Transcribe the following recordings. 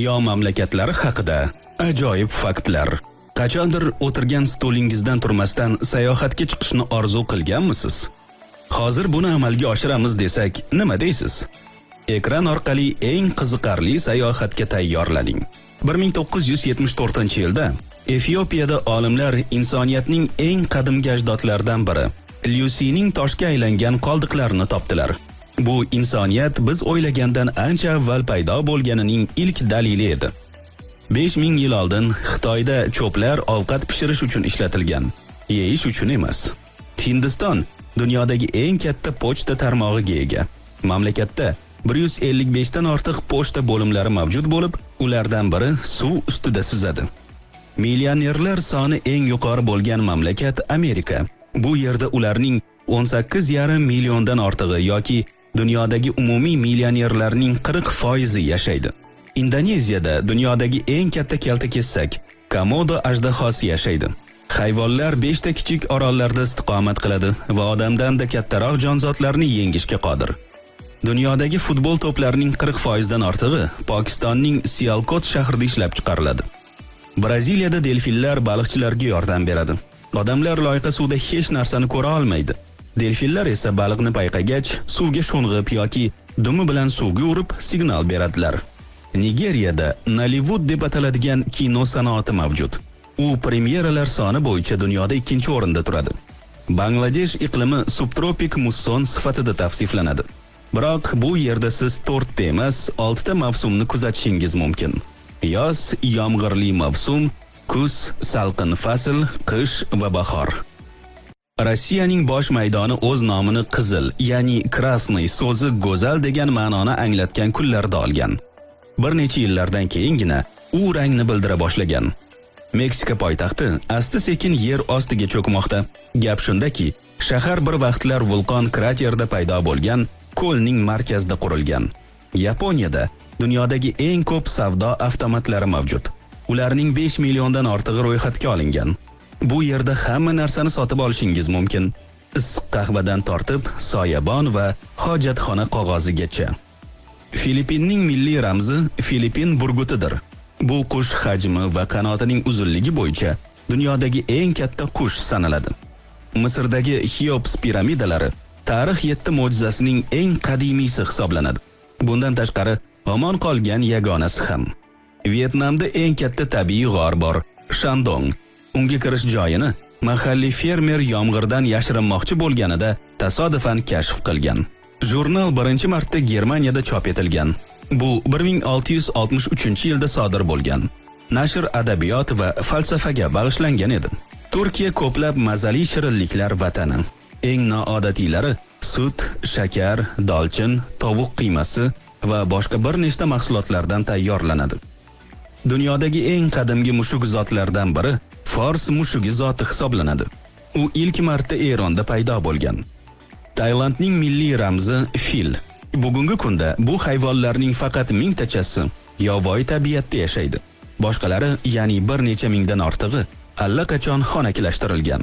dunyo mamlakatlari haqida ajoyib faktlar. Qachondir o'tirgan stolingizdan turmasdan sayohatga chiqishni orzu qilganmisiz? Hozir buni amalga oshiramiz desak, nima deysiz? Ekran orqali eng qiziqarli sayohatga tayyorlaning. 1974-yilda Efiopiyada olimlar insoniyatning eng qadimgi ajdodlaridan biri Lucy'ning toshga aylangan qoldiqlarini topdilar. Bu insoniyat biz o'ylagandan ancha avval paydo bo'lganining ilk dalili edi. 5000 yil oldin Xitoyda cho'plar ovqat pishirish uchun ishlatilgan, yeyish uchun emas. Hindiston dunyodagi eng katta pochta tarmog'iga ega. Mamlakatda 155 dan ortiq pochta bo'limlari mavjud bo'lib, ulardan biri suv ustida suzadi. Millionerlar soni eng yuqori bo'lgan mamlakat Amerika. Bu yerda ularning 18,5 milliondan ortig'i yoki dunyodagi umumiy millionerlarning 40% yashaydi. Indoneziyada dunyodagi eng katta kaltakessak Komodo ajdahosi yashaydi. Hayvonlar 5 ta kichik orollarda istiqomat qiladi va odamdan da kattaroq jonzotlarni yengishga qodir. Dunyodagi futbol to'plarining 40% dan ortig'i Pokistonning Sialkot shahrida ishlab chiqariladi. Braziliyada delfinlar baliqchilarga yordam beradi. Odamlar loyqa suvda hech narsani ko'ra olmaydi. Delfinlar esa baliqni payqagach, suvga sho'ng'ib yoki dumi bilan suvga urib signal beradilar. Nigeriyada Nollywood deb ataladigan kino sanoati mavjud. U premyeralar soni bo'yicha dunyoda 2-o'rinda turadi. Bangladesh iqlimi subtropik musson sifatida tavsiflanadi. Biroq bu yerda siz 4 ta emas, 6 ta mavsumni kuzatishingiz mumkin. Yoz, yomg'irli mavsum, kuz, salqin fasl, qish va bahor. Rossiyaning bosh maydoni o'z nomini qizil, ya'ni krasniy so'zi go'zal degan ma'noni anglatgan kunlarda olgan. Bir necha yillardan keyingina u rangni bildira boshlagan. Meksika poytaxti asta-sekin yer ostiga cho'kmoqda. Gap shundaki, shahar bir vaqtlar vulqon kraterida paydo bo'lgan ko'lning markazida qurilgan. Yaponiyada dunyodagi eng ko'p savdo avtomatlari mavjud. Ularning 5 milliondan ortig'i ro'yxatga olingan. Bu yerda hamma narsani sotib olishingiz mumkin. Issiq qahvadan tortib, soyabon va hojatxona qog'ozigacha. Filippinning milliy ramzi Filippin burgutidir. Bu qush hajmi va qanotining uzunligi bo'yicha dunyodagi eng katta qush sanaladi. Misrdagi Xeops piramidalari tarix 7 mo'jizasining eng qadimiysi hisoblanadi. Bundan tashqari, omon qolgan yagonasi ham. Vyetnamda eng katta tabiiy g'or bor, Shandong. Unga kirish joyini mahalliy fermer yomg'irdan yashirinmoqchi bo'lganida tasodifan kashf qilgan. Jurnal birinchi marta Germaniyada chop etilgan. Bu 1663-yilda sodir bo'lgan. Nashr adabiyot va falsafaga bag'ishlangan edi. Turkiya ko'plab mazali shirinliklar vatani. Eng noodatiylari sut, shakar, dolchin, tovuq qiymasi va boshqa bir nechta mahsulotlardan tayyorlanadi. Dunyodagi eng qadimgi mushuk zotlardan biri Fors mushugi zoti hisoblanadi. U ilk marta Eronda paydo bo'lgan. Tailandning milliy ramzi fil. Bugungi kunda bu hayvonlarning faqat mingtachasi yovvoyi tabiatda yashaydi. Boshqalari, ya'ni bir necha mingdan ortig'i allaqachon xonaklashtirilgan.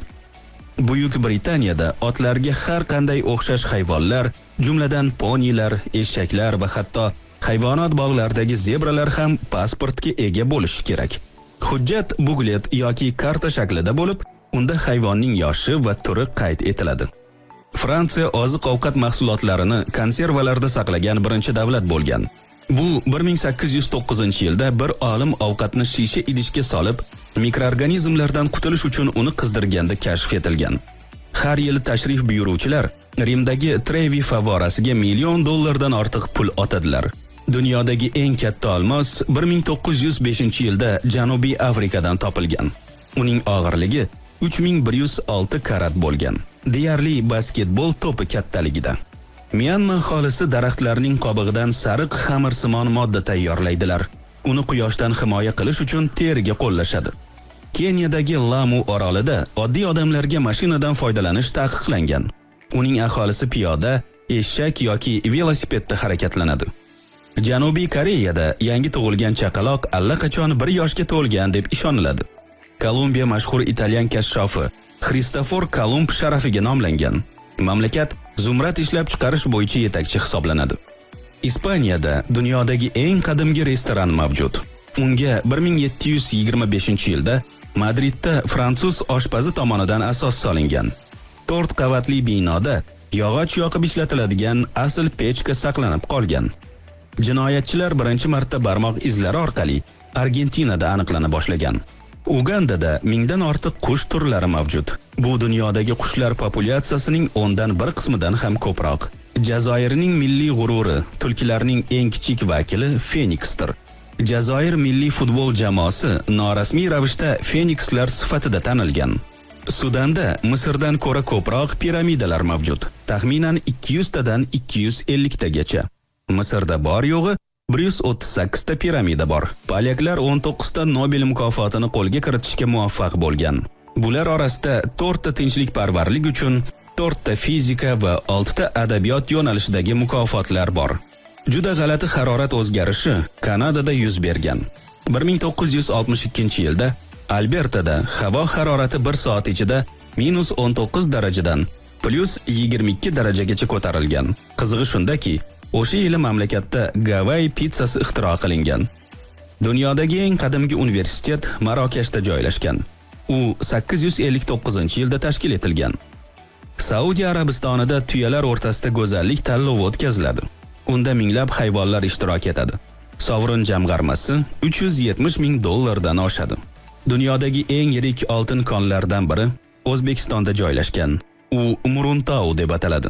Buyuk Britaniyada otlarga har qanday o'xshash hayvonlar, jumladan ponilar, eshaklar va hatto hayvonot bog'laridagi zebralar ham pasportga ega bo'lishi kerak. Hujjat buglet yoki karta shaklida bo'lib, unda hayvonning yoshi va turi qayd etiladi. Fransiya oziq-ovqat mahsulotlarini konservalarda saqlagan birinchi davlat bo'lgan. Bu 1809-yilda bir olim ovqatni shisha idishga solib, mikroorganizmlardan qutulish uchun uni qizdirganda kashf etilgan. Har yili tashrif buyuruvchilar Rimdagi Trevi favorasiga $1 million dan ortiq pul otadilar. Dunyodagi eng katta olmos 1905-yilda Janubiy Afrikadan topilgan. Uning og'irligi 3106 karat bo'lgan. Deyarli basketbol to'pi kattaligida. Myanma aholisi daraxtlarning qobig'idan sariq xamirsimon modda tayyorlaydilar. Uni quyoshdan himoya qilish uchun teriga qo'llashadi. Keniyadagi Lamu orolida oddiy odamlarga mashinadan foydalanish taqiqlangan. Uning aholisi piyoda, eshak yoki velosipedda harakatlanadi. Janubiy Koreyada yangi tug'ilgan chaqaloq allaqachon 1 yoshga to'lgan deb ishoniladi. Kolumbiya mashhur italyan kashshofi Kristofor Kolumb sharafiga nomlangan. Mamlakat zumrad ishlab chiqarish bo'yicha yetakchi hisoblanadi. Ispaniyada dunyodagi eng qadimgi restoran mavjud. Unga 1725-yilda Madridda fransuz oshpazi tomonidan asos solingan. 4 qavatli binoda yog'och yoqib ishlatiladigan asl pechka saqlanib qolgan. Jinoyatchilar birinchi marta barmoq izlari orqali Argentinada aniqlana boshlagan. Ugandada mingdan ortiq qush turlari mavjud. Bu dunyodagi qushlar populyatsiyasining 10dan 1 qismidan ham ko'proq. Jazoirning milliy g'ururi, tulkilarning eng kichik vakili Feniksdir. Jazoir milliy futbol jamoasi norasmiy ravishda Fenikslar sifatida tanilgan. Sudanda Misrdan ko'ra ko'proq piramidalar mavjud. Taxminan 200 tadan 250 tagacha. Misrda bor yo'g'i 138 ta piramida bor. Polyaklar 19 ta Nobel mukofotini qo'lga kiritishga muvaffaq bo'lgan. Bular orasida 4 ta tinchlikparvarlik uchun, 4 ta fizika va 6 ta adabiyot yo'nalishidagi mukofotlar bor. Juda g'alati harorat o'zgarishi Kanadada yuz bergan. 1962-yilda Albertada havo harorati 1 soat ichida -19 darajadan +22 darajagacha ko'tarilgan. Qizig'i shundaki, o'sha yili mamlakatda Gavay pizzasi ixtiro qilingan. Dunyodagi eng qadimgi universitet Marokashda joylashgan. U 859-yilda tashkil etilgan. Saudiya Arabistonida tuyalar o'rtasida go'zallik tanlovi o'tkaziladi. Unda minglab hayvonlar ishtirok etadi. Sovrin jamg'armasi $370 ming dan oshadi. Dunyodagi eng yirik oltin konlardan biri O'zbekistonda joylashgan. U Muruntau deb ataladi.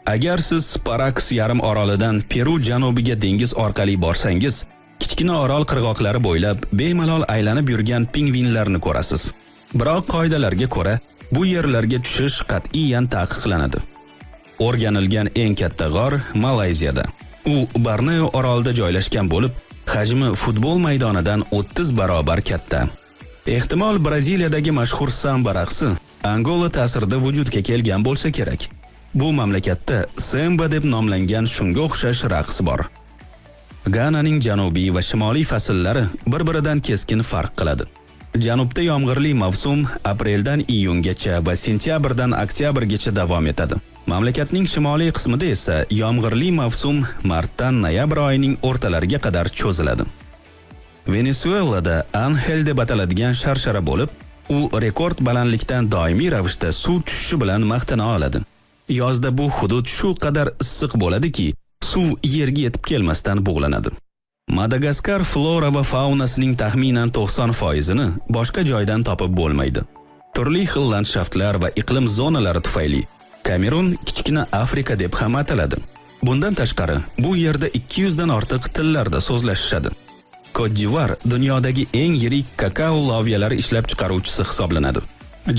Agar siz Parax yarim orolidan Peru janubiga dengiz orqali borsangiz, kichkina orol qirg'oqlari bo'ylab bemalol aylanib yurgan pingvinlarni ko'rasiz. Biroq qoidalarga ko'ra, bu yerlarga tushish qat'iyan taqiqlanadi. O'rganilgan eng katta g'or Malayziyada. U Borneo orolida joylashgan bo'lib, hajmi futbol maydonidan 30 barobar katta. Ehtimol Braziliyadagi mashhur samba raqsi Angola ta'sirida vujudga kelgan bo'lsa kerak. Bu mamlakatda samba deb nomlangan shunga o'xshash raqs bor. Gananing janubiy va shimoliy fasllari bir-biridan keskin farq qiladi. Janubda yomg'irli mavsum apreldan iyungacha va sentyabrdan oktyabrgacha davom etadi. Mamlakatning shimoliy qismida esa yomg'irli mavsum martdan noyabr oyining o'rtalariga qadar cho'ziladi. Venesuelada Angel deb ataladigan sharshara bo'lib, u rekord balandlikdan doimiy ravishda suv tushishi bilan maqtana oladi. Yozda bu hudud shu qadar issiq bo'ladiki, suv yerga yetib kelmasdan bug'lanadi. Madagaskar flora va faunasining taxminan 90%ni boshqa joydan topib bo'lmaydi. Turli xil landshaftlar va iqlim zonalari tufayli Kamerun kichkina Afrika deb ham ataladi. Bundan tashqari, bu yerda 200 dan ortiq tillarda so'zlashishadi. Côte d'Ivoire dunyodagi eng yirik kakao lovyalari ishlab chiqaruvchisi hisoblanadi.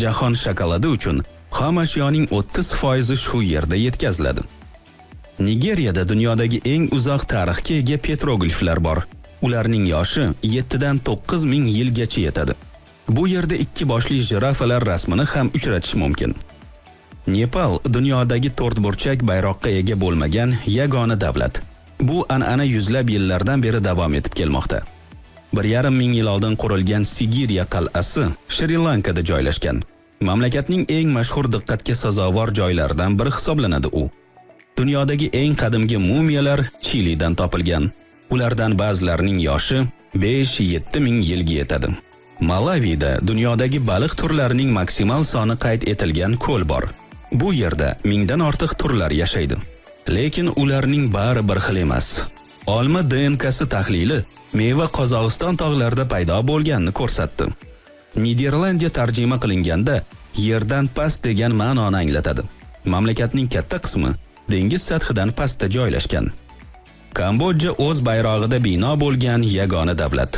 Jahon shokoladi uchun xom ashyoning 30% shu yerda yetkaziladi. Nigeriyada dunyodagi eng uzoq tarixga ega petrogliflar bor. Ularning yoshi 7 dan 9 ming yilgacha yetadi. Bu yerda 2 boshli jirafalar rasmini ham uchratish mumkin. Nepal dunyodagi to'rtburchak bayroqqa ega bo'lmagan yagona davlat. Bu an'ana yuzlab yillardan beri davom etib kelmoqda. 1,5 ming yil oldin qurilgan Sigiriya qal'asi Shri Lankada joylashgan. Mamlakatning eng mashhur diqqatga sazovor joylaridan biri hisoblanadi u. Dunyodagi eng qadimgi mumiyalar Chilidan topilgan. Ulardan ba'zilarining yoshi 5-7 ming yilga yetadi. Malavida dunyodagi baliq turlarining maksimal soni qayd etilgan ko'l bor. Bu yerda mingdan ortiq turlar yashaydi. Lekin ularning bari bir xil emas. Olma DNKsi tahlili meva Qozog'iston tog'larida paydo bo'lganini ko'rsatdi. Niderlandiya tarjima qilinganda yerdan past degan ma'noni anglatadi. Mamlakatning katta qismi dengiz sathidan pastda joylashgan. Kambodja o'z bayrog'ida bino bo'lgan yagona davlat.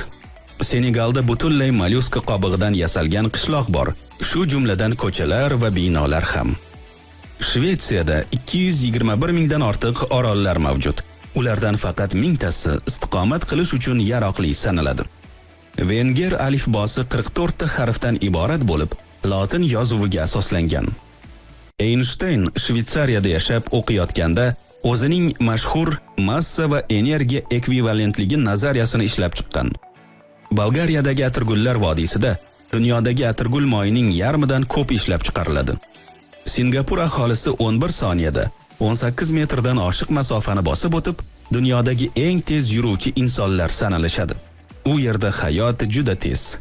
Senegalda butunlay mollyuska qobig'idan yasalgan qishloq bor, shu jumladan ko'chalar va binolar ham. Shvetsiyada 221 mingdan ortiq orollar mavjud. Ulardan faqat 1000 tasi istiqomat qilish uchun yaroqli sanaladi. Venger alifbosi 44 ta harfdan iborat bo'lib, lotin yozuviga asoslangan. Einstein Shvetsariyada yashab o'qiyotganda o'zining mashhur massa va energiya ekvivalentligi nazariyasini ishlab chiqqan. Bolgariyadagi atirgullar vodiysida dunyodagi atirgul moyining yarmidan ko'p ishlab chiqariladi. Singapur aholisi 11 soniyada 18 metrdan oshiq masofani bosib o'tib, dunyodagi eng tez yuruvchi insonlar sanalishadi. U yerda hayot juda tez.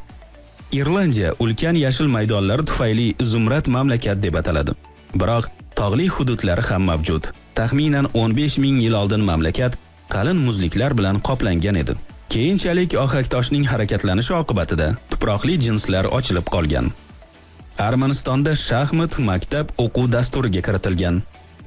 Irlandiya ulkan yashil maydonlari tufayli Zumrad mamlakat deb ataladi. Biroq tog'li hududlari ham mavjud. Taxminan 15 ming yil oldin mamlakat qalin muzliklar bilan qoplangan edi. Keyinchalik ohaktoshning harakatlanishi oqibatida tuproqli jinslar ochilib qolgan. Armanistonda shaxmat maktab o'quv dasturiga kiritilgan.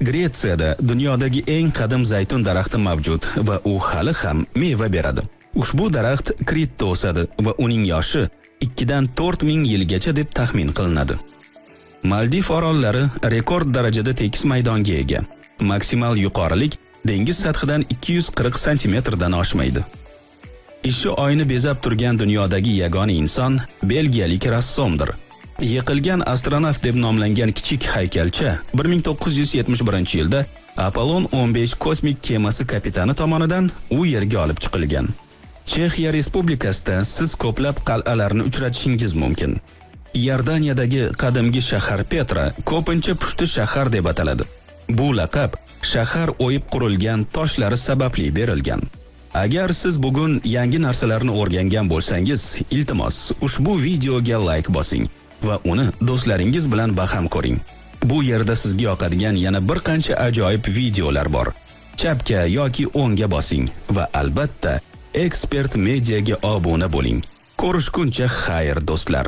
Gretsiyada dunyodagi eng qadim zaytun daraxti mavjud va u hali ham meva beradi. Ushbu daraxt Kritda o'sadi va uning yoshi 2 dan 4 ming yilgacha deb taxmin qilinadi. Maldiv orollari rekord darajada tekis maydonga ega. Maksimal yuqorilik dengiz sathidan 240 sm dan oshmaydi. Ishi oyni bezab turgan dunyodagi yagona inson belgiyalik rassomdir. Yiqilgan astronavt deb nomlangan kichik haykalcha 1971-yilda Apollon 15 kosmik kemasi kapitani tomonidan u yerga olib chiqilgan. Chexiya Respublikasida siz ko'plab qal'alarni uchratishingiz mumkin. Iordaniyadagi qadimgi shahar Petra ko'pincha pushti shahar deb ataladi. Bu laqab shahar o'yib qurilgan toshlari sababli berilgan. Agar siz bugun yangi narsalarni o'rgangan bo'lsangiz, iltimos ushbu videoga like bosing va uni do'stlaringiz bilan baham ko'ring. Bu yerda sizga yoqadigan yana bir qancha ajoyib videolar bor. Chapga yoki o'ngga bosing va albatta Expert Mediaga obuna bo'ling. Ko'rishguncha xayr do'stlar.